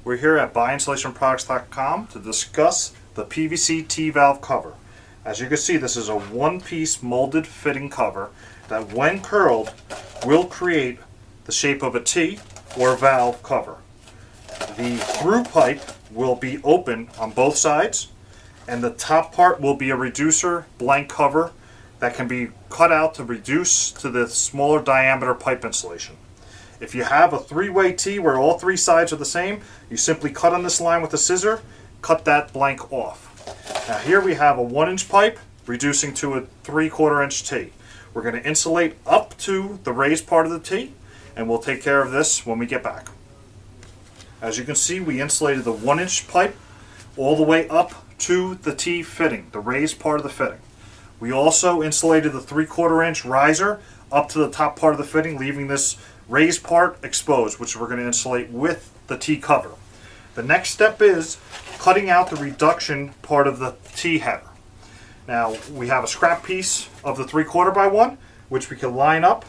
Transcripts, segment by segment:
We're here at buyInsulationProducts.com to discuss the PVC T-valve cover. As you can see, this is a one-piece molded fitting cover that when curled will create the shape of a T or valve cover. The through pipe will be open on both sides, and the top part will be a reducer blank cover that can be cut out to reduce to the smaller diameter pipe insulation. If you have a three-way T where all three sides are the same, you simply cut on this line with a scissor, cut that blank off. Now here we have a 1-inch pipe reducing to a 3/4 inch T. We're going to insulate up to the raised part of the T, and we'll take care of this when we get back. As you can see, we insulated the 1-inch pipe all the way up to the T fitting, the raised part of the fitting. We also insulated the 3/4 inch riser up to the top part of the fitting, leaving this raised part exposed, which we're going to insulate with the T cover. The next step is cutting out the reduction part of the T header. Now we have a scrap piece of the 3/4 by 1, which we can line up,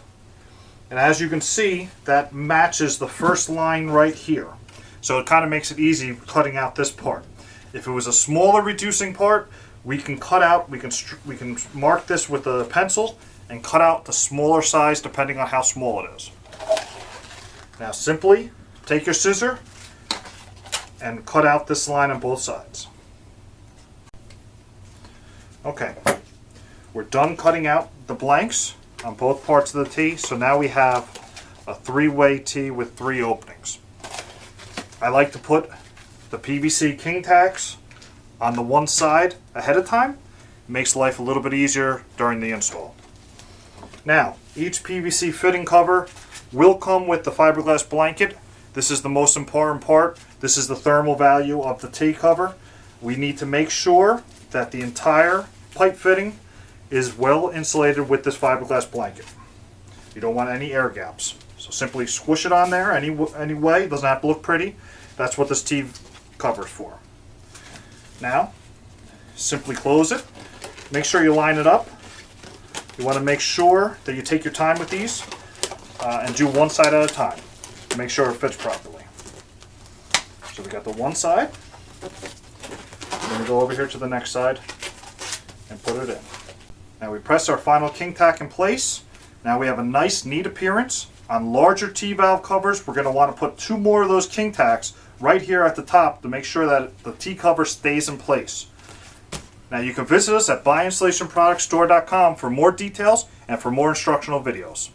and as you can see, that matches the first line right here. So it kind of makes it easy cutting out this part. If it was a smaller reducing part, we can cut out, we can mark this with a pencil and cut out the smaller size depending on how small it is. Now simply take your scissor and cut out this line on both sides. Okay, we're done cutting out the blanks on both parts of the T, so now we have a three-way T with 3 openings. I like to put the PVC king tacks on the one side ahead of time. It makes life a little bit easier during the install. Now, each PVC fitting cover will come with the fiberglass blanket. This is the most important part. This is the thermal value of the T cover. We need to make sure that the entire pipe fitting is well insulated with this fiberglass blanket. You don't want any air gaps. So simply squish it on there any way. It doesn't have to look pretty. That's what this T cover is for. Now, simply close it. Make sure you line it up. You want to make sure that you take your time with these and do one side at a time to make sure it fits properly. So we got the one side. I'm going to go over here to the next side and put it in. Now we press our final king tack in place. Now we have a nice, neat appearance. On larger T-valve covers, we're going to want to put 2 more of those king tacks right here at the top to make sure that the T cover stays in place. Now you can visit us at buyInsulationProductsStore.com for more details and for more instructional videos.